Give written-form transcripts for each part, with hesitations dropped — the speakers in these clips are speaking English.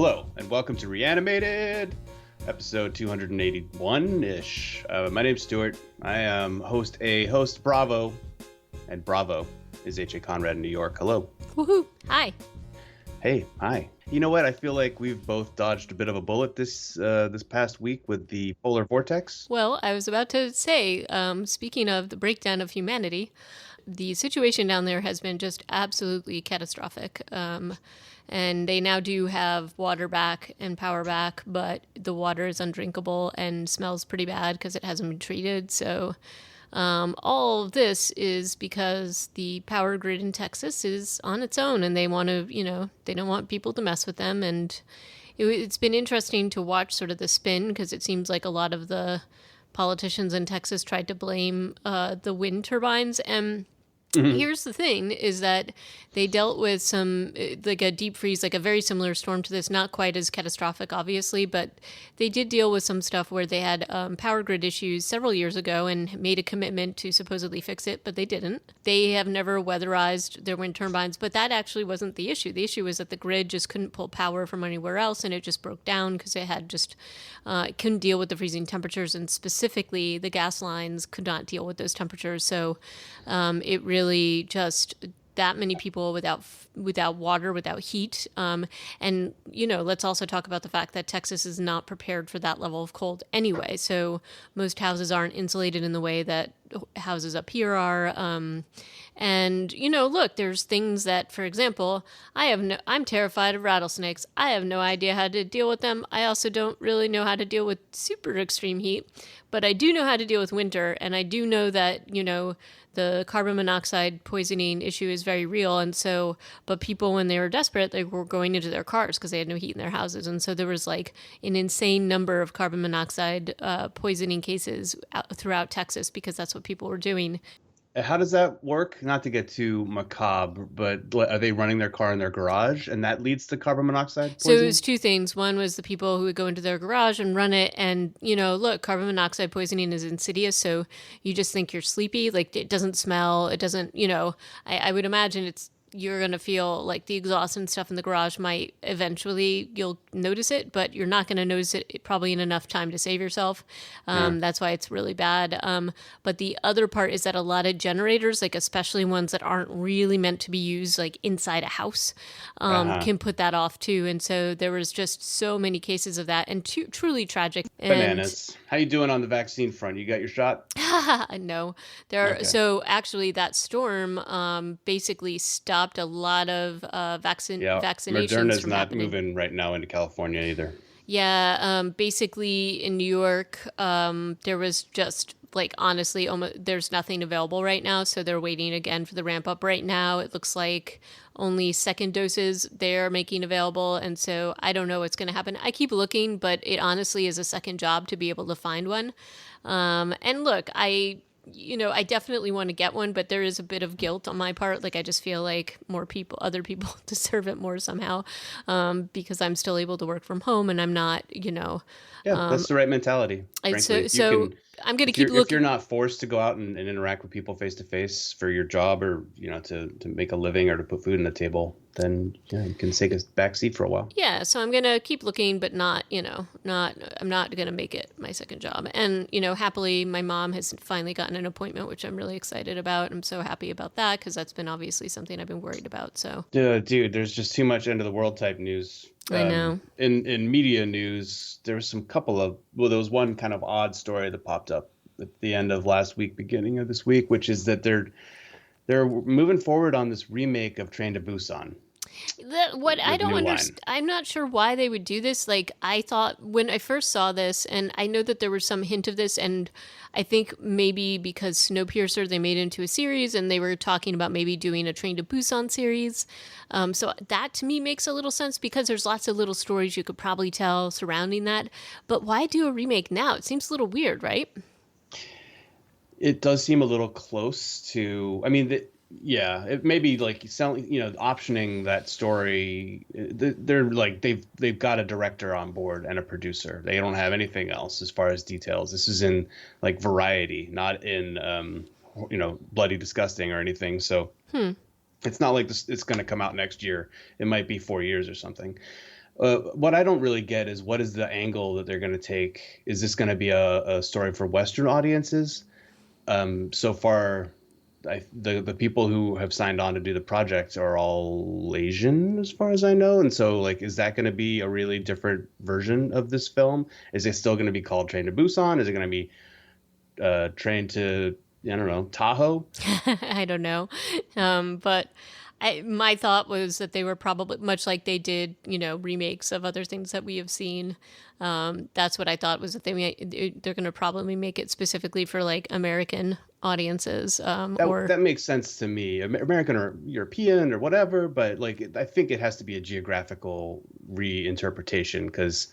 Hello, and welcome to Reanimated, episode 281-ish. My name's Stuart. I am host Bravo, and Bravo is H.A. Conrad in New York. Hello. Woohoo! Hi. Hey, hi. You know what? I feel like we've both dodged a bit of a bullet this past week with the polar vortex. Well, I was about to say, speaking of the breakdown of humanity, the situation down there has been just absolutely catastrophic. And they now do have water back and power back, but the water is undrinkable and smells pretty bad because it hasn't been treated. So all of this is because the power grid in Texas is on its own, and they want to, they don't want people to mess with them. And it's been interesting to watch sort of the spin, because it seems like a lot of the politicians in Texas tried to blame the wind turbines. And here's the thing, is that they dealt with some, like a deep freeze, like a very similar storm to this, not quite as catastrophic, obviously, but they did deal with some stuff where they had power grid issues several years ago and made a commitment to supposedly fix it, but they didn't. They have never weatherized their wind turbines, but that actually wasn't the issue. The issue was that the grid just couldn't pull power from anywhere else, and it just broke down because it had just, it couldn't deal with the freezing temperatures, and specifically the gas lines could not deal with those temperatures. So it really just that many people without water, without heat. And, let's also talk about the fact that Texas is not prepared for that level of cold anyway. So most houses aren't insulated in the way that houses up here are. And, look, there's things that, for example, I'm terrified of rattlesnakes. I have no idea how to deal with them. I also don't really know how to deal with super extreme heat, but I do know how to deal with winter. And I do know that, the carbon monoxide poisoning issue is very real. And so, but people, when they were desperate, they were going into their cars because they had no heat in their houses. And so there was like an insane number of carbon monoxide poisoning cases throughout Texas because that's what people were doing. How does that work? Not to get too macabre, but are they running their car in their garage and that leads to carbon monoxide poisoning? So it was two things. One was the people who would go into their garage and run it. And, look, carbon monoxide poisoning is insidious. So you just think you're sleepy. Like, it doesn't smell. It doesn't, I would imagine you're going to feel like the exhaust and stuff in the garage might eventually, you'll notice it, but you're not going to notice it probably in enough time to save yourself. That's why it's really bad. But the other part is that a lot of generators, like especially ones that aren't really meant to be used like inside a house, can put that off too. And so there was just so many cases of that, and truly tragic. Bananas. How you doing on the vaccine front? You got your shot? No. Okay. So actually that storm basically stopped a lot of vaccinations Moderna's from not happening. moving right now into California either. Yeah, basically in New York, there was just like honestly, almost there's nothing available right now, so they're waiting again for the ramp up. Right now, it looks like only second doses they're making available, and so I don't know what's going to happen. I keep looking, but it honestly is a second job to be able to find one. And look, I definitely want to get one, but there is a bit of guilt on my part. Like, I just feel like other people deserve it more somehow, because I'm still able to work from home and I'm not, that's the right mentality. Frankly. So I'm going to keep looking. If you're not forced to go out and interact with people face to face for your job, or to make a living or to put food on the table, then you can take a back seat for a while. Yeah, so I'm going to keep looking, but I'm not going to make it my second job. And, happily, my mom has finally gotten an appointment, which I'm really excited about. I'm so happy about that because that's been obviously something I've been worried about. So, dude, there's just too much end of the world type news. I know. In media news, there was there was one kind of odd story that popped up at the end of last week, beginning of this week, which is that they're moving forward on this remake of Train to Busan. What I don't understand, I'm not sure why they would do this. Like, I thought when I first saw this, and I know that there was some hint of this, and I think maybe because Snowpiercer, they made it into a series, and they were talking about maybe doing a Train to Busan series. So that to me makes a little sense because there's lots of little stories you could probably tell surrounding that. But why do a remake now? It seems a little weird, right? It does seem a little close to, it may be like optioning that story. They're like they've got a director on board and a producer. They don't have anything else as far as details. This is in like Variety, not in Bloody Disgusting or anything. So it's not like it's going to come out next year. It might be 4 years or something. What I don't really get is what is the angle that they're going to take? Is this going to be a story for Western audiences? So far, the people who have signed on to do the project are all Asian, as far as I know. And so, like, is that going to be a really different version of this film? Is it still going to be called Train to Busan? Is it going to be Train to, I don't know, Tahoe? I don't know. But my thought was that they were probably much like they did, remakes of other things that we have seen. That's what I thought was that they're going to probably make it specifically for like American audiences, or That makes sense to me, American or European or whatever. But like, I think it has to be a geographical reinterpretation because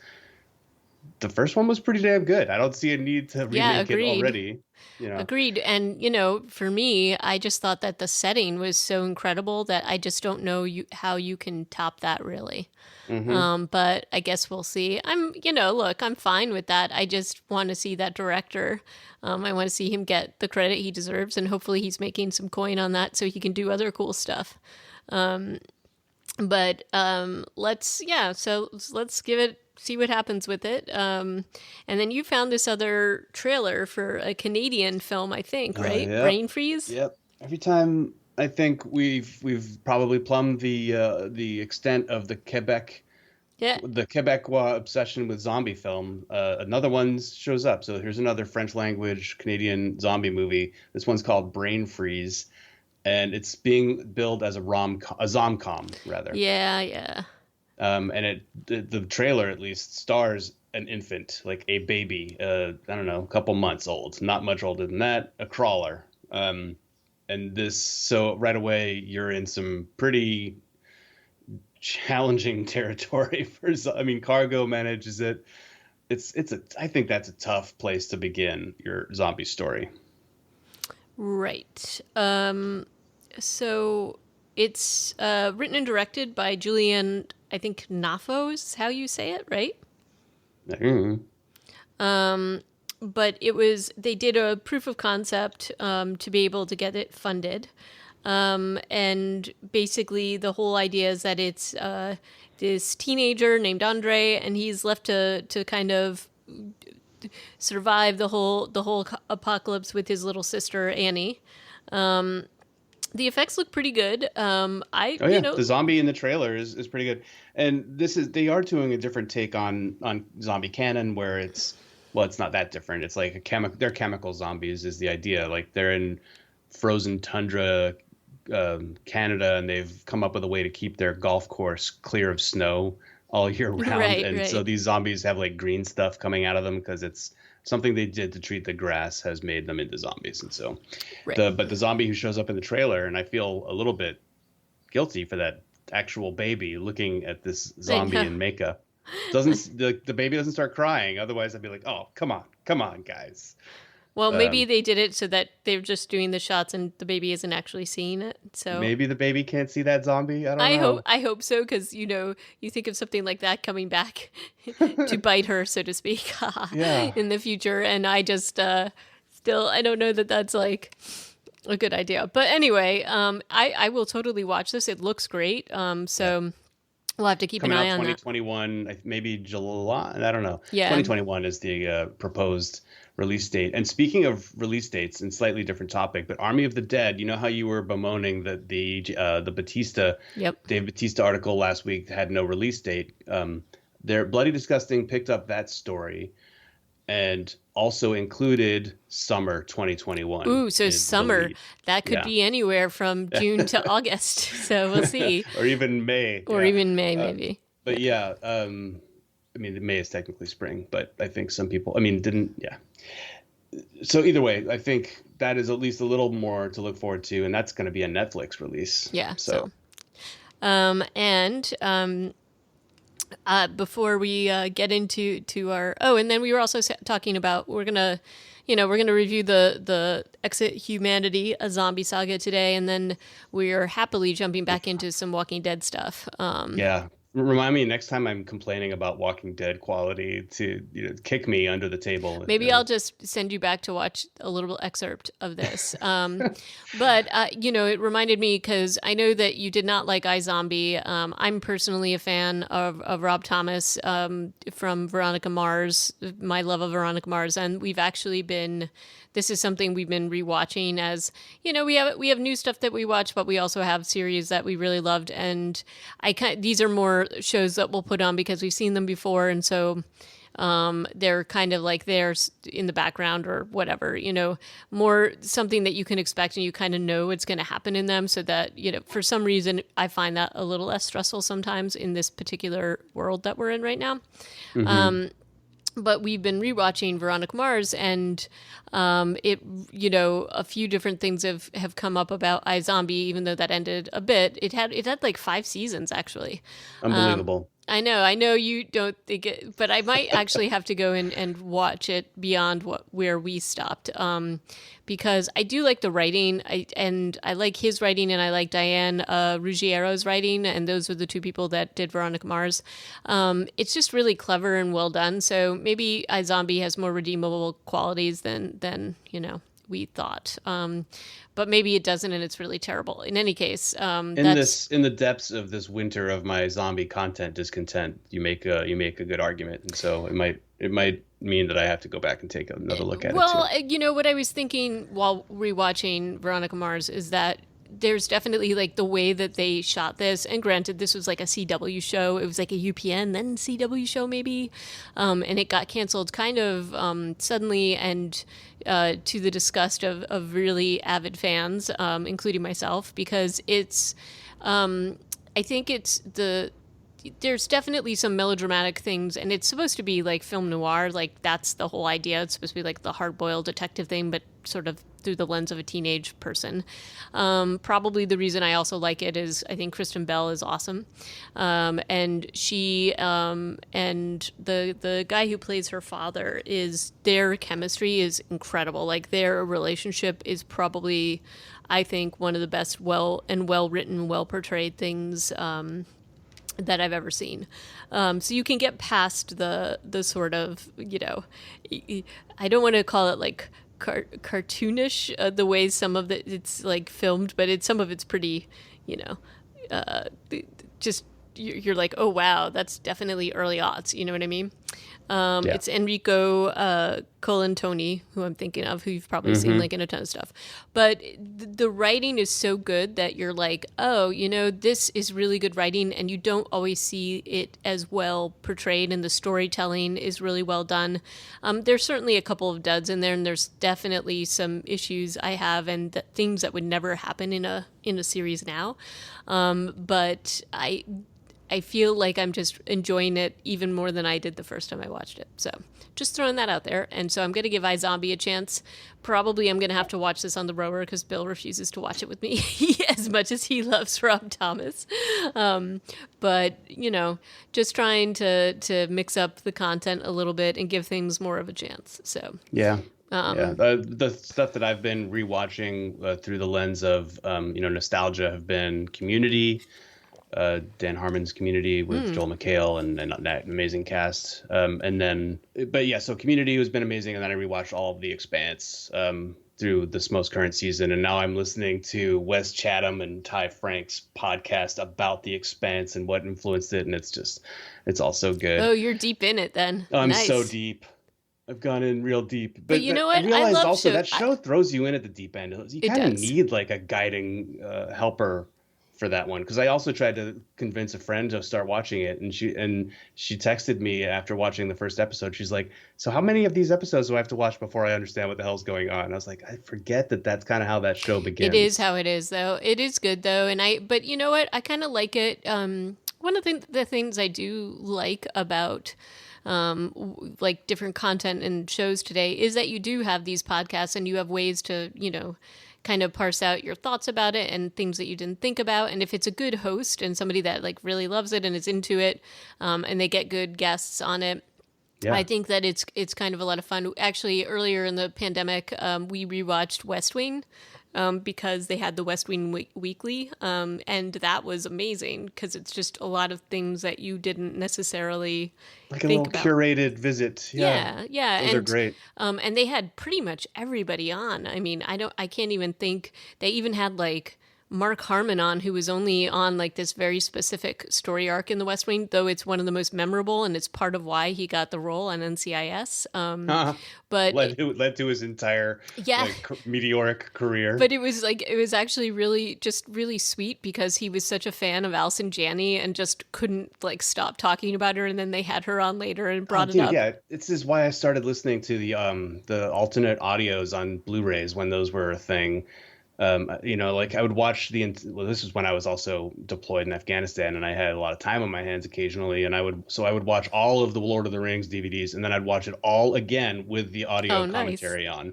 the first one was pretty damn good. I don't see a need to yeah, remake it agreed. already. You know. Agreed. And, for me, I just thought that the setting was so incredible that I just don't know how you can top that really. Hmm. But I guess we'll see. Look, I'm fine with that. I just want to see that director. I want to see him get the credit he deserves, and hopefully he's making some coin on that so he can do other cool stuff. But let's give it, see what happens with it. And then you found this other trailer for a Canadian film, I think, right? Yep, Brain Freeze? yep. Every time I think we've probably plumbed the extent of Yeah. the Quebecois obsession with zombie film. Another one shows up. So here's another French language Canadian zombie movie. This one's called Brain Freeze, and it's being billed as a zomcom rather. Yeah, yeah. And the trailer at least stars an infant, like a baby, I don't know, a couple months old, not much older than that, a crawler. And this, so right away you're in some pretty challenging territory for. I mean, Cargo manages it. I think that's a tough place to begin your zombie story. Right. So it's written and directed by Julian, I think Nafo is how you say it, right? Mm. But they did a proof of concept to be able to get it funded. And basically, the whole idea is that it's this teenager named Andre, and he's left to kind of survive the whole apocalypse with his little sister Annie. The effects look pretty good. I Oh you yeah, know the zombie in the trailer is pretty good, and they are doing a different take on zombie canon where it's not that different. It's like they're chemical zombies is the idea. Like they're in frozen tundra, Canada, and they've come up with a way to keep their golf course clear of snow all year round. right, And so right, these zombies have like green stuff coming out of them because it's something they did to treat the grass has made them into zombies. And so right. the zombie who shows up in the trailer, and I feel a little bit guilty for that actual baby looking at this I zombie know. in makeup. Doesn't the baby doesn't start crying? Otherwise, I'd be like, oh, come on, guys. Well, maybe Um, they did it so that they're just doing the shots and the baby isn't actually seeing it. So Maybe the baby can't see that zombie. I don't I hope know. I hope so, because you think of something like that coming back to bite her, so to speak, Yeah. in the future, and I just still I don't know that that's like a good idea. But anyway, I will totally watch this. It looks great. Yeah. So we'll have to keep an Coming eye out on that. 2021, maybe July. I don't know. Yeah. 2021 is the proposed release date. And speaking of release dates, and slightly different topic, but Army of the Dead. You know how you were bemoaning that the Yep. Dave Batista article last week had no release date. Their Bloody Disgusting picked up that story and also included summer 2021 Ooh, so in the summer, lead. that could Yeah. be anywhere from June to August. So we'll see. Or even May. Or Yeah. even May, Uh, maybe. but yeah, I mean, May is technically spring, but I think some people, I mean, didn't, yeah. So either way, I think that is at least a little more to look forward to, and that's going to be a Netflix release. Yeah, So so. And before we get into our and then we were also talking about we're gonna review the Exit Humanity, a zombie saga today, and then we're happily jumping back into some Walking Dead stuff. yeah, Remind me next time I'm complaining about Walking Dead quality to kick me under the table. Maybe I'll just send you back to watch a little excerpt of this. But it reminded me because I know that you did not like iZombie. I'm personally a fan of Rob Thomas from Veronica Mars, my love of Veronica Mars, and we've actually been. This is something we've been rewatching as we have new stuff that we watch, but we also have series that we really loved, and these are more shows that we'll put on because we've seen them before, and so they're kind of like they're in the background or whatever, more something that you can expect and you kind of know what's going to happen in them so that, for some reason, I find that a little less stressful sometimes in this particular world that we're in right now. Hmm. But we've been rewatching Veronica Mars, and a few different things have come up about iZombie, even though that ended a bit. It had like 5 seasons actually. Unbelievable. I know you don't think it, but I might actually have to go in and watch it beyond where we stopped, because I do like the writing, and I like his writing, and I like Diane Ruggiero's writing, and those were the two people that did Veronica Mars. It's just really clever and well done. So maybe iZombie has more redeemable qualities than we thought. But maybe it doesn't, and it's really terrible. In any case, that's In the depths of this winter of my zombie content discontent, you make a good argument, and so it might mean that I have to go back and take another look at it too. well, what I was thinking while rewatching Veronica Mars is that there's definitely like the way that they shot this, and granted, this was like a CW show. It was like a UPN, then CW show maybe, and it got canceled kind of suddenly and to the disgust of really avid fans, including myself, because I think there's definitely some melodramatic things, and it's supposed to be like film noir, like that's the whole idea. It's supposed to be like the hard-boiled detective thing, but sort of through the lens of a teenage person. Probably the reason I also like it is I think Kristen Bell is awesome, and she and the guy who plays her father, is their chemistry is incredible. Like their relationship is probably, I think, one of the best well written, well portrayed things that I've ever seen. So you can get past the sort of, I don't want to call it like cartoonish, the way some of it's like filmed, but some of it's pretty, you know, uh, just you're like, oh wow, that's definitely early aughts. You know what I mean? Yeah. It's Enrico Colantoni, who I'm thinking of, who you've probably seen Hmm. like in a ton of stuff. But the writing is so good that you're like, oh, this is really good writing, and you don't always see it as well portrayed, and the storytelling is really well done. There's certainly a couple of duds in there, and there's definitely some issues I have, and things that would never happen in a series now. But I feel like I'm just enjoying it even more than I did the first time I watched it. So just throwing that out there. And so I'm going to give iZombie a chance. Probably I'm going to have to watch this on the rower because Bill refuses to watch it with me as much as he loves Rob Thomas. But, just trying to mix up the content a little bit and give things more of a chance. So, Yeah. Yeah. The stuff that I've been rewatching through the lens of nostalgia have been Community, Dan Harmon's Community with Joel McHale and that amazing cast. And then, but yeah, so Community has been amazing, and then I rewatched all of The Expanse through this most current season, and now I'm listening to Wes Chatham and Ty Frank's podcast about The Expanse and what influenced it, and it's all so good. oh, you're deep in it then. I'm so Nice. deep. I've gone in real deep, But but, you but know I what? I realized love also show. that show throws you in at the deep end. You It kind of does. need like a guiding helper for that one, because I also tried to convince a friend to start watching it, and she texted me after watching the first episode. She's like, "So how many of these episodes do I have to watch before I understand what the hell's going on?" And I was like, "I forget that that's kind of how that show It is begins." how it is, though. It is good, though, but you know what? I kind of like it. One of the things I do like about like different content and shows today is that you do have these podcasts and you have ways to, kind of parse out your thoughts about it and things that you didn't think about. And if it's a good host and somebody that like really loves it and is into it, and they get good guests on it, I Yeah. think that it's kind of a lot of fun. Actually, earlier in the pandemic, we rewatched West Wing, because they had the West Wing Weekly, and that was amazing because it's just a lot of things that you didn't necessarily Like a think little about. curated visit. Yeah, Yeah, yeah, those are great. and they had pretty much everybody on. I mean, I can't even think. They even had like Mark Harmon on, who was only on like this very specific story arc in The West Wing, though it's one of the most memorable, and it's part of why he got the role on NCIS. But it, Led to his entire yeah, like meteoric career. but it was like it was actually really just really sweet because he was such a fan of Alison Janney and just couldn't like stop talking about her, and then they had her on later and Oh, brought it dude, up. yeah, this is why I started listening to the alternate audios on Blu-rays when those were a thing. Like I would watch well, this was when I was also deployed in Afghanistan and I had a lot of time on my hands occasionally, and I would watch all of the Lord of the Rings DVDs, and then I'd watch it all again with the audio Oh, nice. commentary on.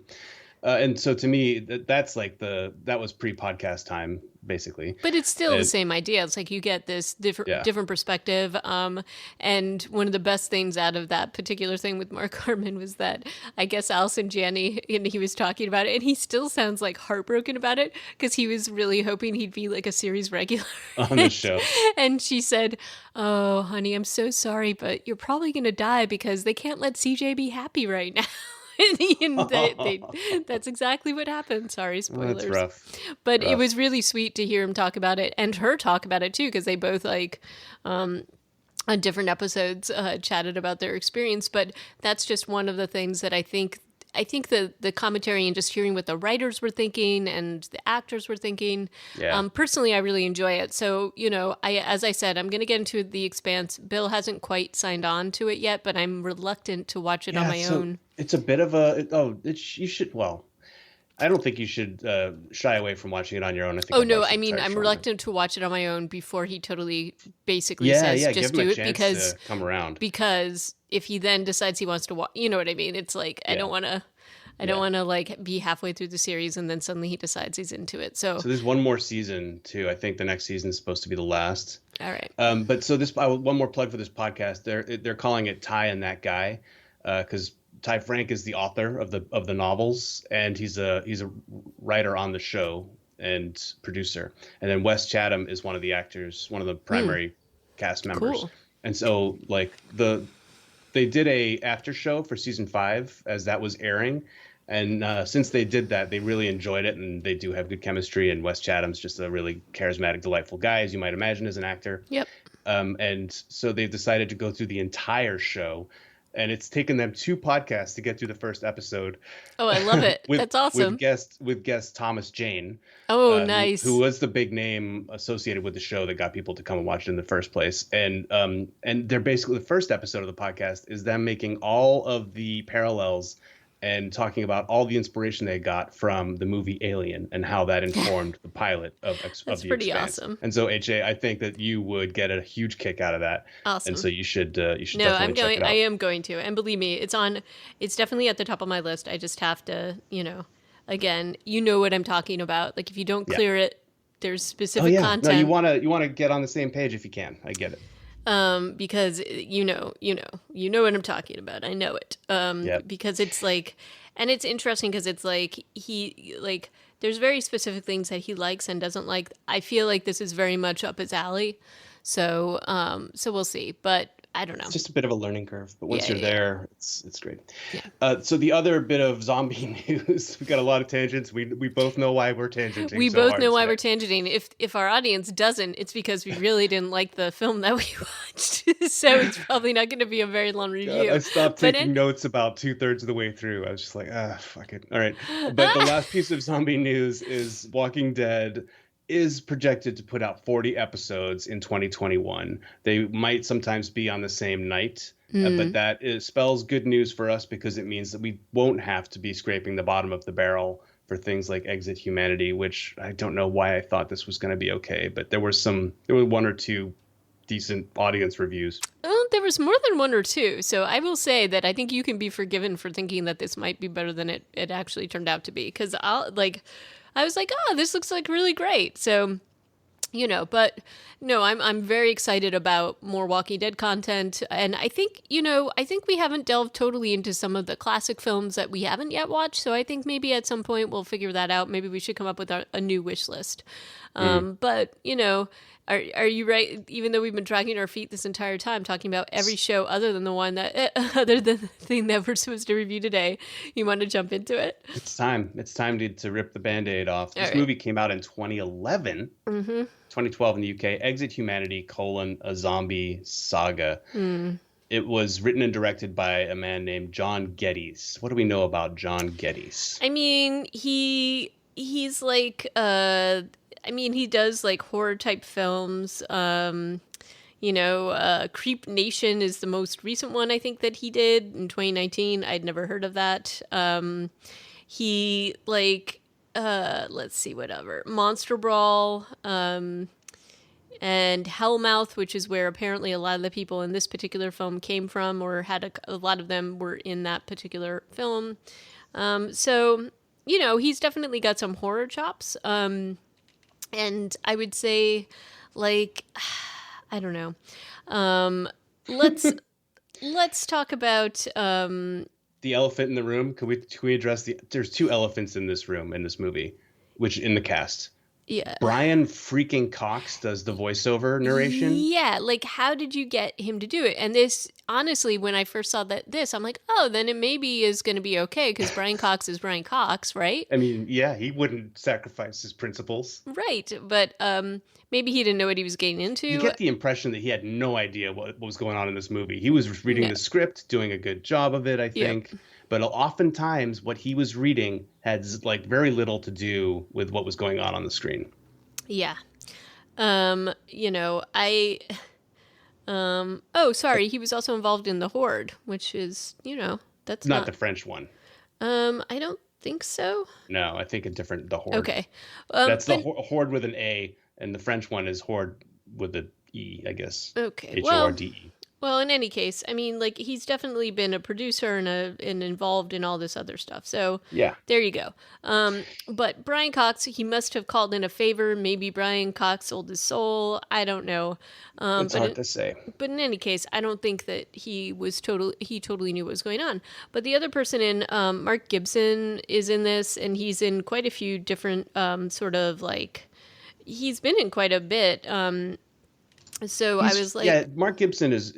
And so to me, that's like that was pre-podcast time, basically. But it's still the And same idea. It's like you get this yeah. different perspective. And one of the best things out of that particular thing with Mark Harmon was that I guess Alison Janney, and he was talking about it, and he still sounds like heartbroken about it because he was really hoping he'd be like a series regular. On the show. And she said, "Oh, honey, I'm so sorry, but you're probably going to die because they can't let CJ be happy right now." And that's exactly what happened. Sorry, That's spoilers. rough. But it Rough. was really sweet to hear him talk about it and her talk about it too, because they both like on different episodes chatted about their experience. But that's just one of the things that I think the commentary and just hearing what the writers were thinking and the actors were thinking. Yeah. Personally, I really enjoy it. So as I said, I'm going to get into The Expanse. Bill hasn't quite signed on to it yet, but I'm reluctant to watch it on Yeah, my so own. it's a bit of you should, well, I don't think you should shy away from watching it on your own. I think Oh I've no, watched I the mean entire I'm show on my own. reluctant to watch it on my own before he totally basically Yeah, says yeah, give just him a do it chance because to come around. if he then decides he wants to watch, you know what I mean? It's like Yeah, I don't yeah. want to like be halfway through the series and then suddenly he decides he's into it. So, So there's one more season too. I think the next season is supposed to be the last. all right. But so one more plug for this podcast. They're calling it Ty and That Guy, because Ty Frank is the author of the novels, and he's a writer on the show and producer. And then Wes Chatham is one of the actors, one of the Hmm, primary cast members. cool. And so like they did a after show for season 5 as that was airing. And since they did that, they really enjoyed it, and they do have good chemistry. And Wes Chatham's just a really charismatic, delightful guy, as you might imagine, as an actor. Yep. And so they've decided to go through the entire show, and it's taken them 2 podcasts to get through the first episode Oh, I love it. with That's awesome. guest Thomas Jane, Oh, who nice. was the big name associated with the show that got people to come and watch it in the first place. And they're basically, the first episode of the podcast is them making all of the parallels and talking about all the inspiration they got from the movie Alien and how that informed the pilot of That's The pretty Expanse. awesome. And so, HA, I think that you would get a huge kick out of that, and Awesome. so you should No, definitely check it I out. am going to. And believe me, it's definitely at the top of my list. I just have to, again, you know what I'm talking about. Like if you don't Yeah. clear it, there's Oh specific yeah. No, you content wanna get on the same page if you can. I get it. because you know what I'm talking about. I know it. Yeah. Because it's like, and it's interesting because it's like there's very specific things that he likes and doesn't like. I feel like this is very much up his alley. So we'll see, but I don't know. It's just a bit of a learning curve, but once Yeah, you're yeah, yeah. there, it's great. Yeah. So the other bit of zombie news, we got a lot of tangents. We both know why we're tangenting We so both hard know why today. we're tangenting. If our audience doesn't, it's because we really didn't like the film that we watched. So it's probably not going to be a very long God, I review. stopped But taking notes about 2/3 of the way through. I was just like, fuck it. All right. But the last piece of zombie news is Walking Dead is projected to put out 40 episodes in 2021. They might sometimes be on the same night, but spells good news for us because it means that we won't have to be scraping the bottom of the barrel for things like Exit Humanity, which I don't know why I thought this was going to be okay, but there were 1 or 2 decent audience reviews. there was more than one or two. So I will say that I think you can be forgiven for thinking that this might be better than it actually turned out to be. Because I was like, oh, this looks like really great. So But no, I'm very excited about more Walking Dead content, and I think we haven't delved totally into some of the classic films that we haven't yet watched. So I think maybe at some point we'll figure that out. Maybe we should come up with a new wish list. Mm. But are you right? Even though we've been dragging our feet this entire time talking about every show other than the one that other than the thing that we're supposed to review today, you want to jump into it? It's time. It's time to rip the Band-Aid off. All This right. movie came out in 2011, 2012 in the UK. Exit Humanity: A Zombie Saga. It was written and directed by a man named John Geddes. What do we know about John Geddes? I mean, he's like he does like horror type films. Creep Nation is the most recent one I think that he did in 2019. I'd never heard of that. He like let's see, whatever. Monster Brawl, and Hellmouth, which is where apparently a lot of the people in this particular film came from, or had a lot of them were in that particular film. So, he's definitely got some horror chops. And I would say, like, I don't know. Let's talk about. The elephant in the room. Can we address There's two elephants in this room in this movie, which in the cast. Yeah. Brian freaking Cox does the voiceover narration. Yeah, like how did you get him to do it? And this, honestly, when I first saw I'm like, oh, then it maybe is going to be okay because Brian Cox is Brian Cox, right? I mean, yeah, he wouldn't sacrifice his principles. Right, but maybe he didn't know what he was getting You into. get the impression that he had no idea what was going on in this movie. He was reading No. the script, doing a good job of it, I Yep. think. But oftentimes, what he was reading had like very little to do with what was going on the screen. Yeah. I oh, sorry, he was also involved in The Horde, which is, that's Not not the French one. I don't think so. No, I think the Horde. Okay. That's the But Horde with an A, and the French one is Horde with an E, I guess. okay. Horde. Well, in any case, I mean, like he's definitely been a producer and involved in all this other stuff. So Yeah, there you go. But Brian Cox, he must have called in a favor. Maybe Brian Cox sold his soul. I don't know. it's hard to say. But in any case, I don't think that he totally knew what was going on. But the other person in Mark Gibson is in this, and he's in quite a few different sort of like he's been in quite a bit. So I was like, Yeah, Mark Gibson is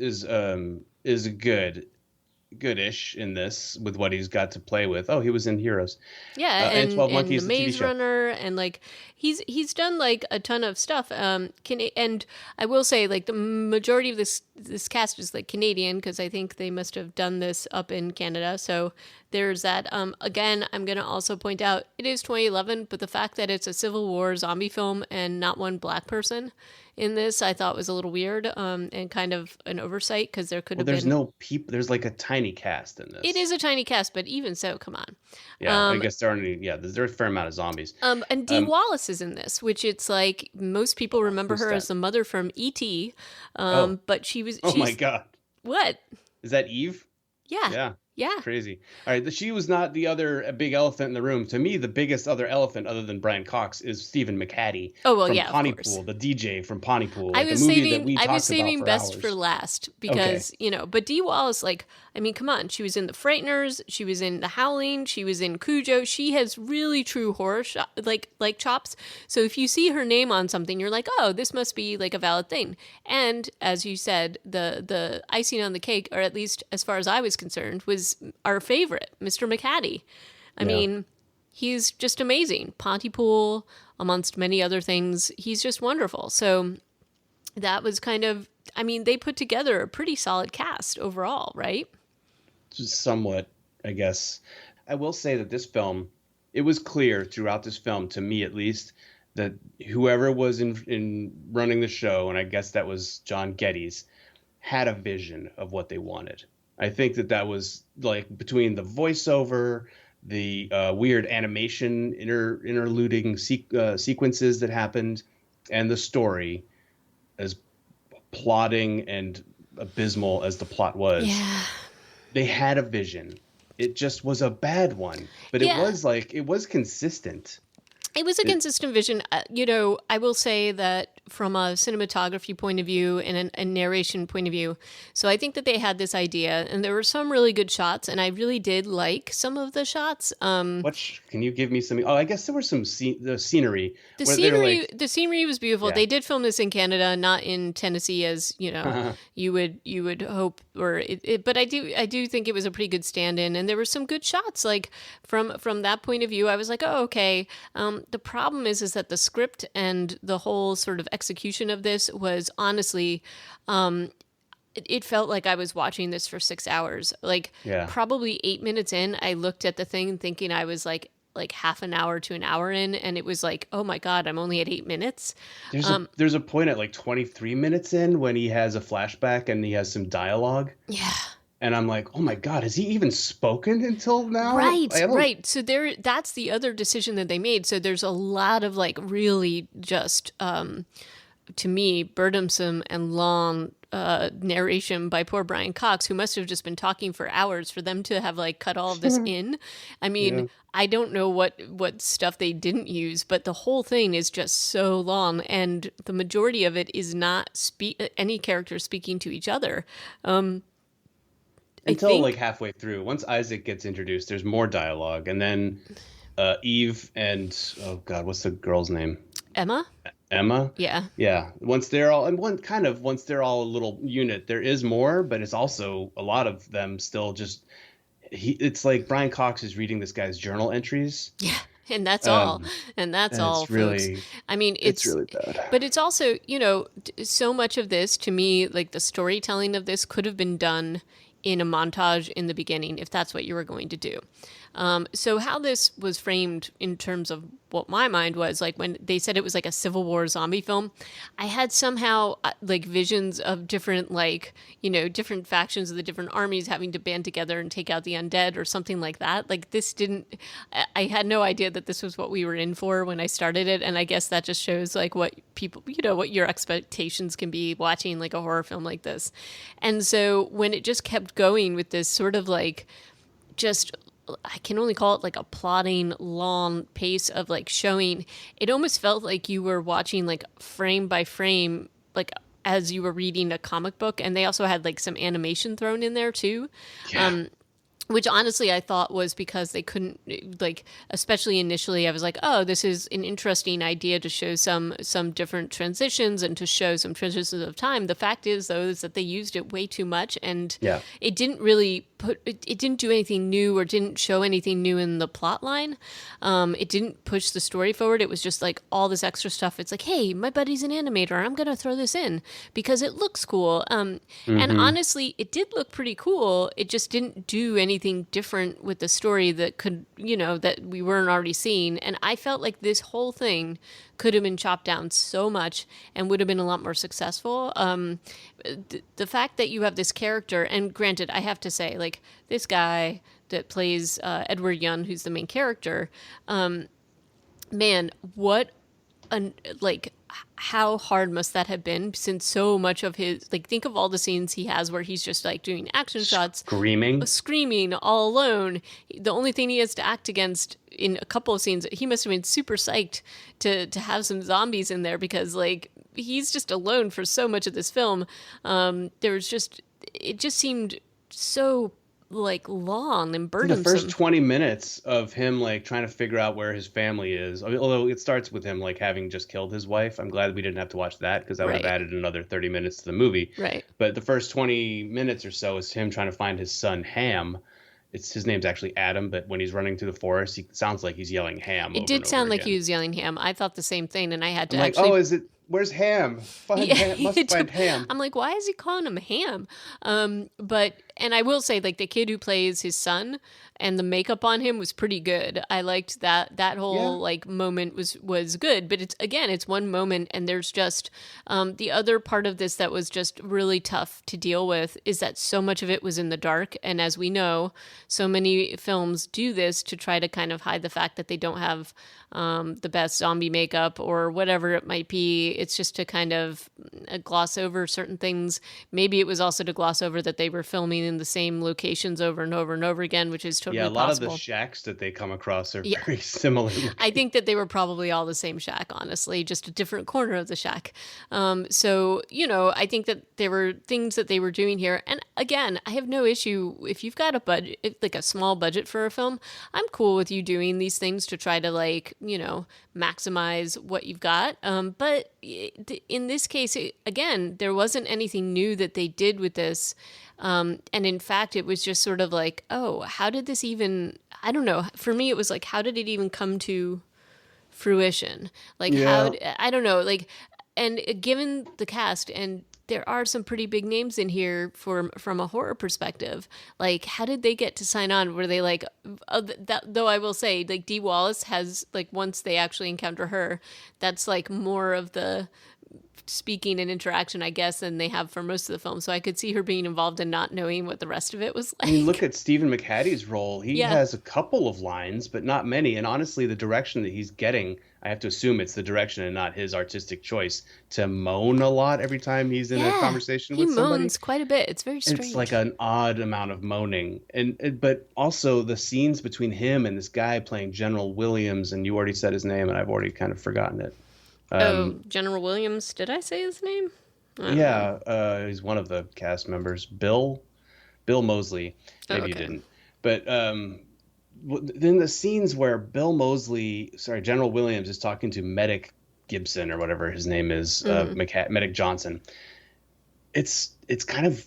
goodish in this with what he's got to play with. Oh, he was in Heroes. yeah, And 12 and the Monkeys, the TV Maze show. Runner, and like he's done like a ton of stuff. And I will say like the majority of this cast is like Canadian because I think they must have done this up in Canada. So there's that. Again, I'm gonna also point out it is 2011, but the fact that it's a Civil War zombie film and not one black person in this, I thought was a little weird, and kind of an oversight because there could Well, have there's been. no people. There's like a tiny cast in It this. is a tiny cast, but even so, come on. Yeah, I guess there aren't any. Yeah, there's a fair amount of zombies. And Dee Wallace is in this, which it's like most people remember Who's her that? as the mother from E.T. Oh, But oh my she's God, what? is that Eve? Yeah, Yeah, yeah. crazy. All right, she was not the other big elephant in the room. To me, the biggest other elephant, other than Brian Cox, is Stephen McHattie Oh well, from yeah, of course. Pontypool, the DJ from Pontypool, I like a was movie that saving we I was talked about saving for best for hours. last Okay, because, but Dee Wallace, like, I mean, come on. She was in The Frighteners, she was in The Howling, she was in Cujo. She has really true horror like chops. So if you see her name on something, you're like, "Oh, this must be like a valid thing." And as you said, the icing on the cake, or at least as far as I was concerned, was our favorite, Mr. McHattie. I yeah. mean, he's just amazing. Pontypool, amongst many other things, he's just wonderful. So that was kind of, I mean, they put together a pretty solid cast overall, right? Somewhat, I guess. I will say that this film, it was clear throughout this film, to me at least, that whoever was in running the show, and I guess that was John Geddes, had a vision of what they wanted. I think that was like between the voiceover, the weird animation interluding sequences that happened, and the story, as plotting and abysmal as the plot was, Yeah. they had a vision. It just was a bad one, but Yeah. it was consistent. It was a consistent vision. I will say that from a cinematography point of view and a narration point of view. So I think that they had this idea, and there were some really good shots, and I really did like some of the shots. Can you give me some? Oh, I guess there were the scenery The where they're scenery, like, the scenery was beautiful. yeah, They did film this in Canada, not in Tennessee, as you know you would hope. But I do think it was a pretty good stand-in, and there were some good shots. Like from that point of view, I was like, oh, okay. The problem is that the script and the whole sort of execution of this was honestly, it felt like I was watching this for 6 hours. Like yeah. probably 8 minutes in, I looked at the thing thinking I was like half an hour to an hour in, and it was like, oh my god, I'm only at 8 minutes. There's a point at like 23 minutes in when he has a flashback and he has some dialogue, Yeah. and I'm like, oh my God, has he even spoken until now? Right, I don't. right. So that's the other decision that they made. So there's a lot of like really just to me, burdensome and long narration by poor Brian Cox, who must have just been talking for hours for them to have like cut all of this in. I mean, Yeah. I don't know what stuff they didn't use, but the whole thing is just so long, and the majority of it is not any character speaking to each other. I Until like think halfway through. Once Isaac gets introduced, there's more dialogue, and then Eve and oh God, what's the girl's name? Emma. Emma. Yeah. Yeah. Once they're all and one kind of once they're all a little unit, there is more, but it's also a lot of them still just it's like Brian Cox is reading this guy's journal entries. Yeah, and that's all. Um, And that's and all, folks. I mean, it's really bad. but it's also, so much of this to me, like the storytelling of this could have been done in a montage in the beginning if that's what you were going to do. So how this was framed in terms of what my mind was like when they said it was like a Civil War zombie film, I had somehow like visions of different like different factions of the different armies having to band together and take out the undead or something like that. Like this didn't. I had no idea that this was what we were in for when I started it, and I guess that just shows like what people what your expectations can be watching like a horror film like this. And so when it just kept going with this sort of like just I can only call it like a plodding long pace of like showing. It almost felt like you were watching like frame by frame, like as you were reading a comic book. And they also had like some animation thrown in there too. Yeah. Which honestly I thought was because they couldn't like, especially initially I was like, oh, this is an interesting idea to show some different transitions and to show some transitions of time. The fact is though is that they used it way too much, and Yeah. it didn't really it didn't do anything new or didn't show anything new in the plot line. It didn't push the story forward. It was just like all this extra stuff. It's like, hey, my buddy's an animator, I'm gonna throw this in because it looks cool. And Mm-hmm. honestly, it did look pretty cool. It just didn't do anything different with the story that could, that we weren't already seeing. And I felt like this whole thing could have been chopped down so much and would have been a lot more successful. The fact that you have this character, and granted, I have to say, like, this guy that plays Edward Young, who's the main character, man, what like how hard must that have been, since so much of his like think of all the scenes he has where he's just like doing action shots Screaming. screaming all alone. The only thing he has to act against in a couple of scenes, he must have been super psyched to have some zombies in there, because like he's just alone for so much of this film. There was just it just seemed so like long and The first burdensome. 20 minutes of him like trying to figure out where his family is. I mean, although it starts with him like having just killed his wife. I'm glad we didn't have to watch that because that would have Right, added another 30 minutes to the movie. right. But the first 20 minutes or so is him trying to find his son Ham. It's his name's actually Adam, but when he's running through the forest, he sounds like he's yelling Ham It over and did over sound like he again. was yelling ham. I thought the same thing, and I had I'm to like, oh, actually. is it? Where's Ham? Find Yeah, Ham. Must find Ham. I'm like, why is he calling him Ham? But and I will say, like the kid who plays his son and the makeup on him was pretty good. I liked that Yeah. whole like moment was good. But it's one moment, and there's just the other part of this that was just really tough to deal with is that so much of it was in the dark, and as we know, so many films do this to try to kind of hide the fact that they don't have the best zombie makeup or whatever it might be. It's just to kind of gloss over certain things. Maybe it was also to gloss over that they were filming in the same locations over and over and over again, which is Yeah, totally a lot of the possible. shacks that they come across are Yeah, very similar I looking. think that they were probably all the same shack, honestly, just a different corner of the shack. So, I think that there were things that they were doing here. And again, I have no issue if you've got a budget, like a small budget for a film, I'm cool with you doing these things to try to, like, maximize what you've got. But in this case, again, there wasn't anything new that they did with this. And in fact, it was just sort of like, oh, how did this even? I don't know. For me, it was like, how did it even come to fruition? Like, Yeah, I don't know. Like, and given the cast, and there are some pretty big names in here from a horror perspective. Like, how did they get to sign on? Were they like, that? Though I will say, like, Dee Wallace has, like, once they actually encounter her, that's like more of the speaking and interaction, I guess, than they have for most of the film. So I could see her being involved and not knowing what the rest of it was I mean, look like. at Stephen McHatty's role. He Yeah. has a couple of lines, but not many. And honestly, the direction that he's getting, I have to assume it's the direction and not his artistic choice to moan a lot every time he's in a Yeah. conversation He with somebody. moans quite a bit. It's very It's like strange. an odd amount of moaning. But also the scenes between him and this guy playing General Williams, and you already said his name, and I've already kind of forgotten it. Oh, Um, General Williams. Did I say his name? I don't know. yeah, he's one of the cast members. Bill Mosley. Oh, Maybe you okay. didn't. But then the scenes where General Williams is talking to Medic Gibson or whatever his name is, Mm-hmm. Medic Johnson. It's kind of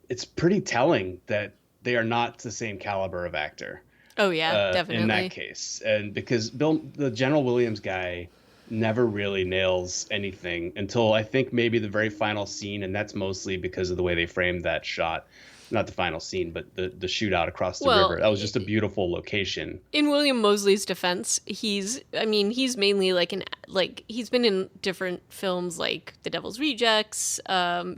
it's pretty telling that they are not the same caliber of actor Oh, yeah, in that definitely. case, and because the General Williams guy never really nails anything until I think maybe the very final scene, and that's mostly because of the way they framed that shot. Not the final scene, but the shootout across the Well, river. That was just a beautiful location. in William Mosley's defense, I mean, he's mainly he's been in different films like The Devil's Rejects.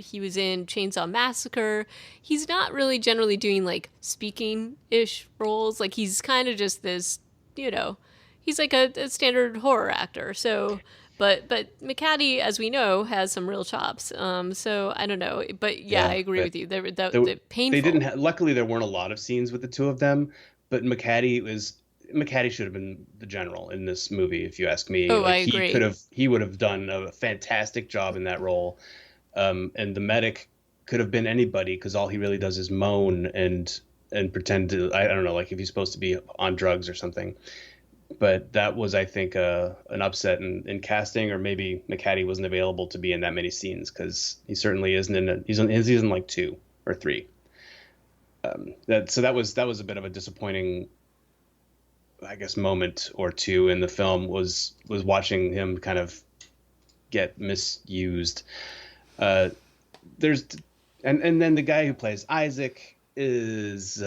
He was in Chainsaw Massacre. He's not really generally doing like speaking ish roles. Like, he's kind of just this, you know, he's like a standard horror actor. So, but McCaddy, as we know, has some real chops. So I don't know, but yeah, I Yeah, agree but with you. They're there, they didn't. painful. Luckily, there weren't a lot of scenes with the two of them. But McCaddy should have been the general in this movie, if you ask me. Oh, I Like agree. he would have done a fantastic job in that role. And the medic could have been anybody because all he really does is moan and pretend to. I don't know, like if he's supposed to be on drugs or something. But that was, I think, an upset in casting, or maybe McCaddy wasn't available to be in that many scenes because he certainly isn't in. He's in like two or three. That was a bit of a disappointing, I guess, moment or two in the film was watching him kind of get misused. Uh, there's and then the guy who plays Isaac is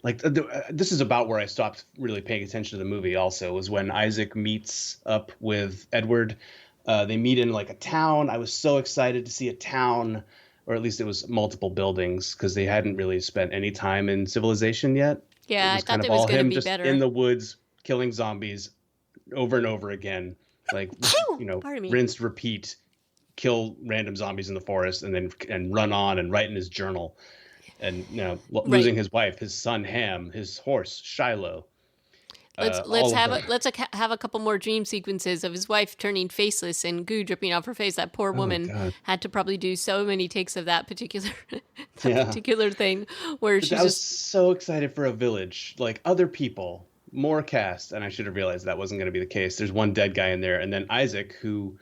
this is about where I stopped really paying attention to the movie. Also, was when Isaac meets up with Edward. They meet in like a town. I was so excited to see a town, or at least it was multiple buildings, because they hadn't really spent any time in civilization yet. It Yeah, I was kind thought of that was all going to him be just in better. the woods killing zombies over and over again, like Pardon me. rinse, repeat, kill random zombies in the forest, and run on and write in his journal, and Right. losing his wife, his son Ham, his horse Shiloh, Let's all of have that. have a couple more dream sequences of his wife turning faceless and goo dripping off her face. That poor Oh woman God, had to probably do so many takes of that particular that yeah. particular thing where But I she's was just so excited for a village, like other people, more cast, and I should have realized that wasn't going to be the case. There's one dead guy in there, and then Isaac, who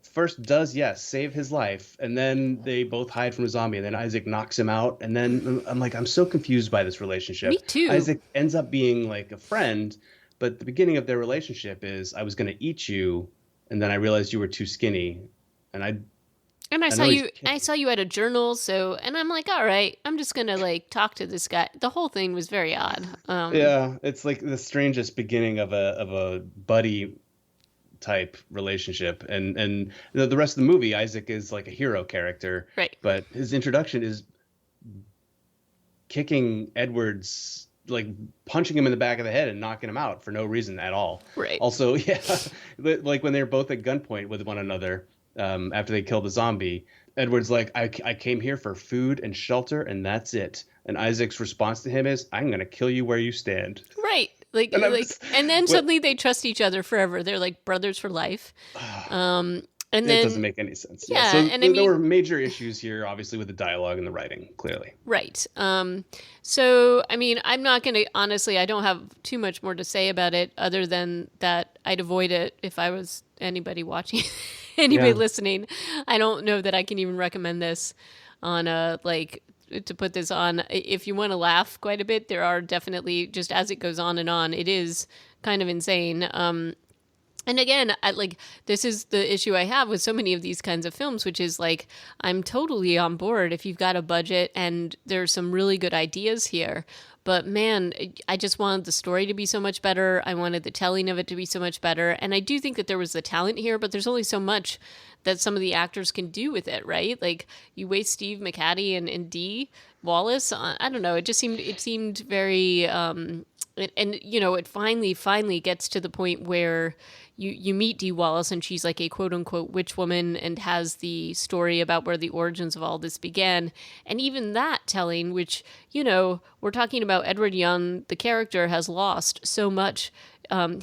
first does, yes, save his life, and then they both hide from a zombie, and then Isaac knocks him out, and then I'm like, I'm so confused by this me relationship. too. Isaac ends up being like a friend, but the beginning of their relationship is I was going to eat you, and then I realized you were too skinny, and And I know he's I kidding. saw you at a journal, so and I'm like, all right, I'm just gonna like talk to this guy. The whole thing was very odd. Yeah, it's like the strangest beginning of a buddy type relationship, and the rest of the movie, Isaac is like a hero character, Right, but his introduction is kicking Edwards, like punching him in the back of the head and knocking him out for no reason at all. right. Also, yeah, like when they're both at gunpoint with one another, after they kill the zombie. Edward's like, I came here for food and shelter, and that's it. And Isaac's response to him is, I'm going to kill you where you stand. Right. Like And I'm like just, and then what? suddenly they trust each other forever. They're like brothers for life. Um and It doesn't then make any sense. Yeah. yeah, So and I there were mean, major issues here, obviously, with the dialogue and the writing, clearly. right. So I mean, I'm not going to honestly, I don't have too much more to say about it other than that I'd avoid it if I was anybody watching, anybody Yeah. listening. I don't know that I can even recommend this on a like to put this on. If you want to laugh quite a bit, there are definitely just as it goes on and on, it is kind of insane. And again, like this is the issue I have with so many of these kinds of films, which is like I'm totally on board if you've got a budget and there's some really good ideas here. But man, I just wanted the story to be so much better. I wanted the telling of it to be so much better. And I do think that there was the talent here, but there's only so much that some of the actors can do with it, right? Like you waste Steve McHattie and Dee Wallace. I don't know. It seemed very and you know it finally gets to the point where you meet Dee Wallace and she's like a quote unquote witch woman and has the story about where the origins of all this began, and even that telling, which you know we're talking about Edward Young, the character has lost so much.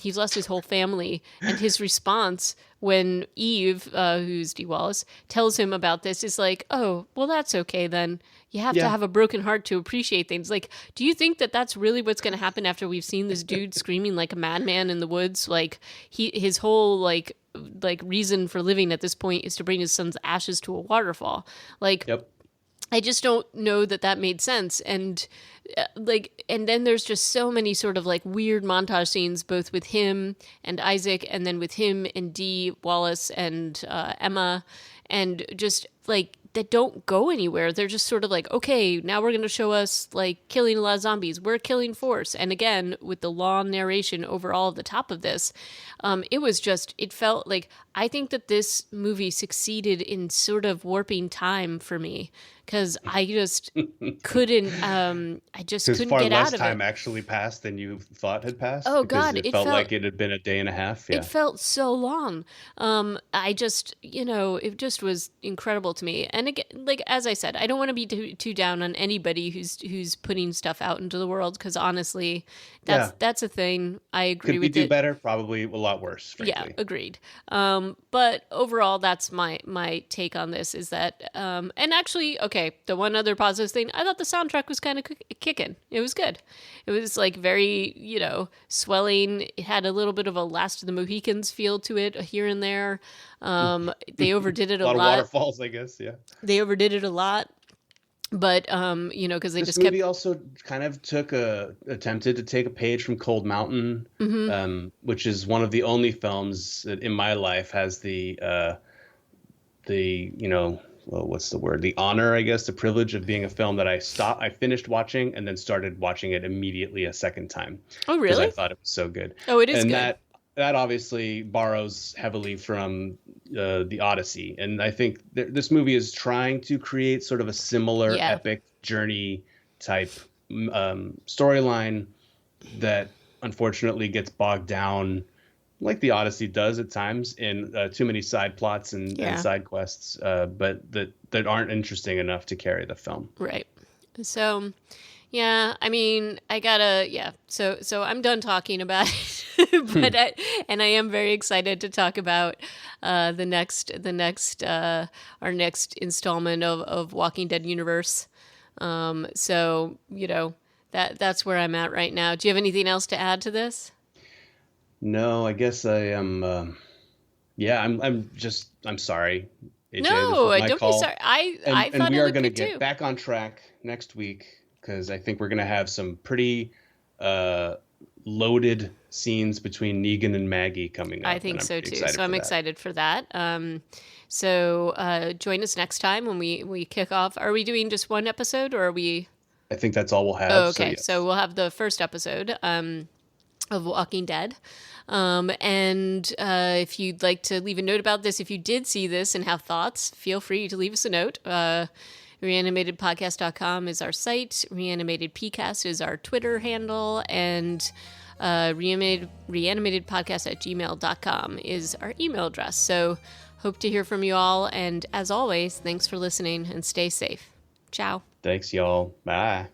He's lost his whole family, and his response when Eve, who's Dee Wallace, tells him about this is like, oh, well, that's okay then. You have to Yeah. have a broken heart to appreciate things. Like, do you think that that's really what's going to happen after we've seen this dude screaming like a madman in the woods? Like, his whole like reason for living at this point is to bring his son's ashes to a waterfall. Like, Yep. I just don't know that that made sense. And like, and then there's just so many sort of like weird montage scenes, both with him and Isaac, and then with him and Dee Wallace and Emma, and just like that don't go anywhere. They're just sort of like, okay, now we're going to show us like killing a lot of zombies. We're killing force. And again, with the long narration over all of the top of this, it was just, it felt like, I think that this movie succeeded in sort of warping time for me because I just Because couldn't far get out less of it. time actually passed than you thought had passed, Oh because God, it felt like it had been a day and a half. it Yeah. felt so long. I just, you know, it just was incredible to me. And again, like as I said, I don't want to be too down on anybody who's putting stuff out into the world because honestly, Yeah. that's a thing. I agree Could we with do it. better? Probably a lot worse, Yeah, frankly. agreed. But overall, that's my take on this is that, and actually, okay, the one other positive thing, I thought the soundtrack was kind of kicking. It was good. It was like very, you know, swelling. It had a little bit of a Last of the Mohicans feel to it here and there. They overdid it A a lot of lot. waterfalls, I guess. Yeah. They overdid it a lot, but you know, because they This just kept. movie also kind of attempted to take a page from Cold Mountain, Mm-hmm. which is one of the only films that in my life has you know, well, what's the word? The honor, I guess, the privilege of being a film that I finished watching and then started watching it immediately a second time Oh, because I really? thought it was so good. Oh, it is And good. that obviously borrows heavily from the Odyssey, and I think this movie is trying to create sort of a similar Yeah. epic journey type storyline that unfortunately gets bogged down like the Odyssey does at times in too many side plots and Yeah. side quests, but that aren't interesting enough to carry the film. Right. So, yeah, I mean, I gotta, yeah. So I'm done talking about it, Hmm. and I am very excited to talk about our next installment of Walking Dead universe. So you know that's where I'm at right now. Do you have anything else to add to this? No, I guess I am. Yeah, I'm sorry, AJ. This was No, my don't be call, sorry. I and thought we it are looked going to good get too. back on track next week because I think we're going to have some pretty uh, loaded scenes between Negan and Maggie coming I up, and think I'm so pretty too. So excited for I'm that. excited for that. So join us next time when we kick off. Are we doing just one episode or are we? I think that's all we'll Oh, have. So okay. So yes. we'll have the first episode of Walking Dead. And if you'd like to leave a note about this, if you did see this and have thoughts, feel free to leave us a note. Reanimatedpodcast.com is our site. Reanimated PCast is our Twitter handle. And reanimatedpodcast@gmail.com is our email address. So hope to hear from you all. And as always, thanks for listening and stay safe. Ciao. Thanks, y'all. Bye.